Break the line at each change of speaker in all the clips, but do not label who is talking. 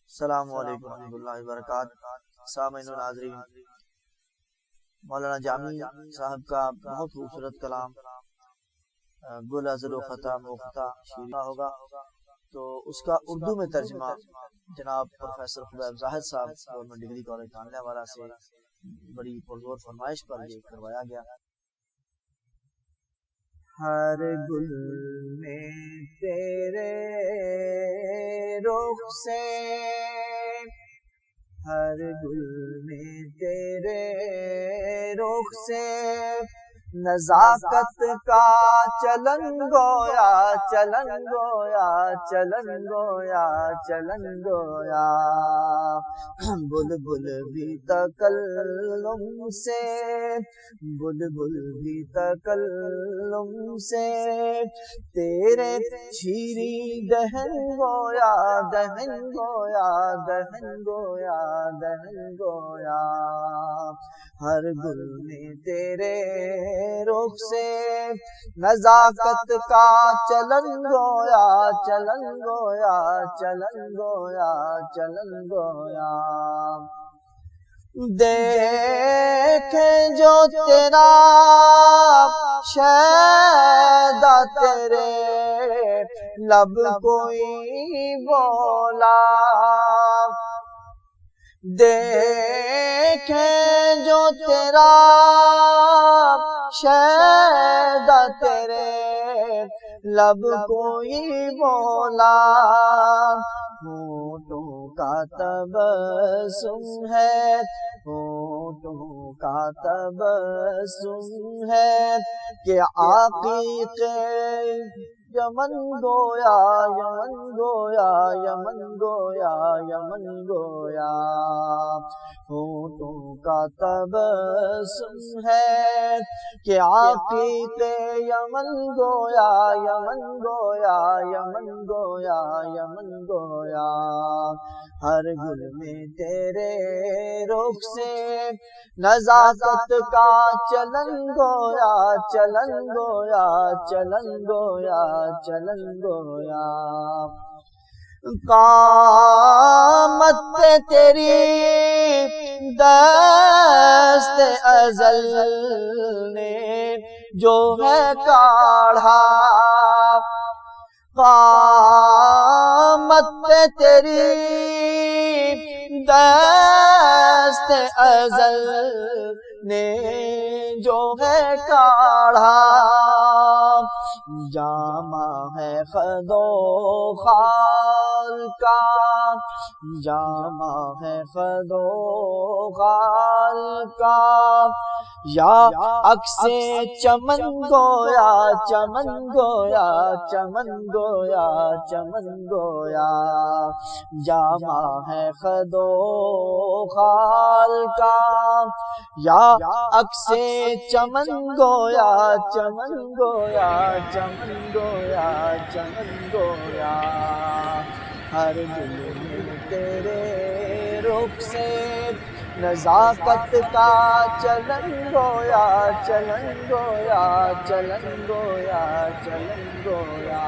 السلام علیکم ورحمۃ اللہ وبرکاتہ۔ سامعین و ناظرین، مولانا جامی صاحب کا بہت خوبصورت کلام گل ازر و خطا مختہ شیرہ ہوگا، تو اس کا اردو میں ترجمہ جناب پروفیسر خبیب زاہد صاحب گورنمنٹ ڈگری کالج کانلے والا سے بڑی پرزور فرمائش پر یہ کروایا گیا۔ ہر گل میں تیرے رخ سے، ہر گل میں تیرے رخ سے نزاکت کا چلن گویا، چلن گویا، چلن گویا، چلن گویا۔ بلبل بھی تکلم سے، بلبل بھی تکلم سے تیرے شیریں دہن گویا، دہن گویا، دہن گویا، دہن گویا۔ ہر گل میں تیرے رخ سے نزاکت کا چلن گویا، چلن گویا، چلن گویا، چلن گویا۔ دیکھیں جو تیرا شیدا تیرے لب کوئی بولا، دیکھیں جو تیرا شیدا تیرے لب کوئی بولا، ہونٹوں کا تبسم ہے، ہونٹوں کا تبسم ہے کہ عقیق یمن گویا، یمن گویا، یمن گویا، یمن گویا۔ ہونٹوں کا تبسم ہے کہ عقیق یمن گویا، یمن گویا، یمن گویا، یمن گویا۔ ہر گل میں تیرے رخ سے نزاکت کا چلن گویا، چلن گویا، چلن گویا، چلن گویا۔ قامت پہ تیری دست ازل نے جو ہے کاڑھا، قامت پہ تیری دست ازل نے جو ہے کاڑھا، جامہ ہے خد و خال کا، جامہ ہے خد و خال کا، یا عکس چمن گویا، چمن گویا، چمن گویا، چمن گویا۔ جامہ ہے خد و خال کا، یا عکس چمن گویا، چمن گویا، چمن گویا، چمن گویا۔ ہر دل میں تیرے رخ سے نزاکت کا چلن گویا، چلن گویا، چلن گویا، چلن گویا۔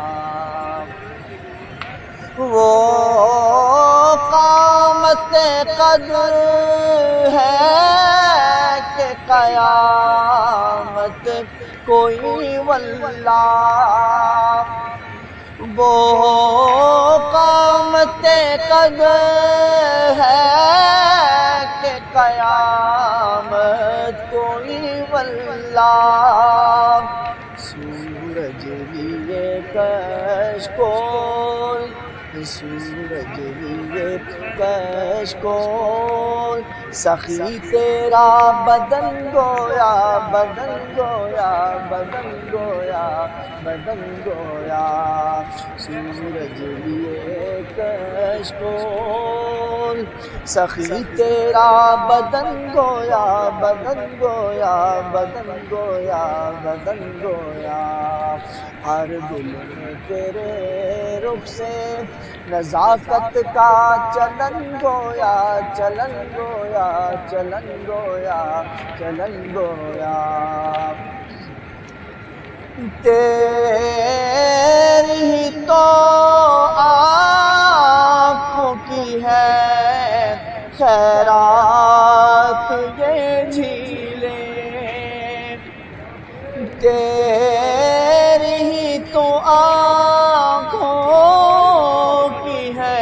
وہ قامت قدر ہے کہ قیامت کوئی واللہ، وہ قامت قدر ہے کہ قیامت کوئی واللہ۔ سورج لیے کشکول، سورج لیے کشکول، سخی تیرا بدن گویا، بدن گویا، بدن گویا، بدن گویا۔ سورج لیے کشکول، سخی تیرا بدن گویا، بدن گویا، بدن گویا، بدن گویا۔ ہر گل میں تیرے رخ سے نزاکت کا چلن گویا، چلن گویا، چلن گویا، چلن گویا۔ تیری ہی تو آنکھوں کی ہے خیرات یہ جھیلیں، تیری ہی تو آنکھوں کی ہے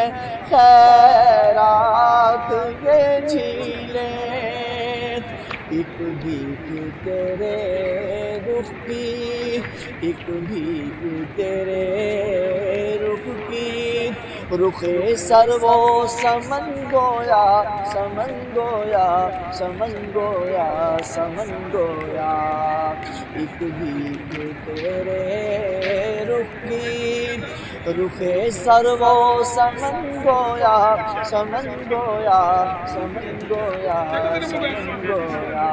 خیرات یہ جھیلیں، ایک بھیک تیرے رخ کی، ایک بھیک تیرے رخ کی، رخ سرو سمن گویا، سمن گویا، سمن گویا، سمن گویا، ایک بھیک تیرے رخ کی، رخ سرو سمن گویا، سمن گویا، سمن گویا، سمن گویا،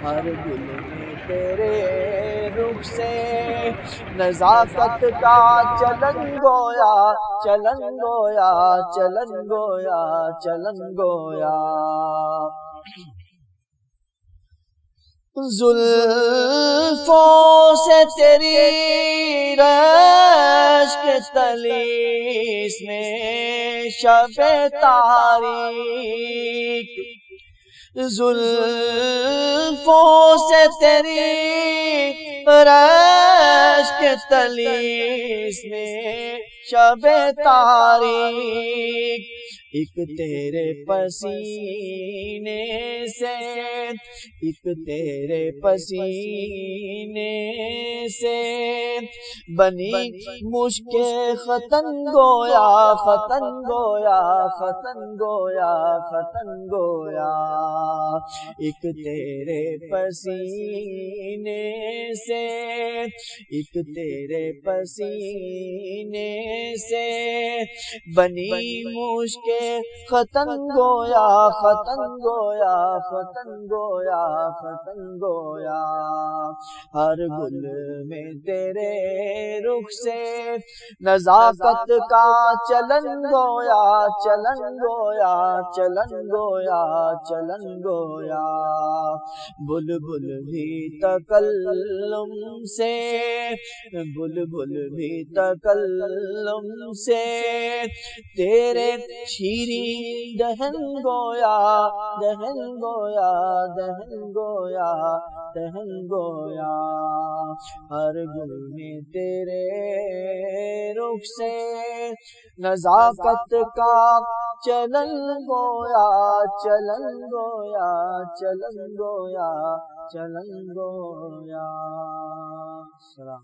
ہر گل میں تیرے رخ سے نزاکت کا چلن گویا، چلن گویا، چلن گویا، چلن گویا، زلفوں سے تیری رشک تلیس میں شب تاریک، زلفوں سے تیری رشک تلیس میں شب تاریک، ایک تیرے پسینے سے، ایک تیرے پسینے سے بنی مشک ختن گویا، ختن گویا، ختن گویا، ختن گویا، ایک تیرے پسینے سے، ایک تیرے پسینے سے بنی مشک ختن گویا، ختن گویا، ختن گویا، ختن گویا، ہر گل میں تیرے رخ سے نزاکت کا چلن گویا، چلن گویا، چلن گویا، چلن گویا، بلبل بھی تکلم سے، بلبل بھی تکلم سے تیرے شیریں دہن گویا، دہن گویا، دہن گویا، دہن گویا، ہر گل میں تیرے رخ سے نزاکت کا چلن گویا، چلن گویا، چلن گویا، چلن گویا، سلام۔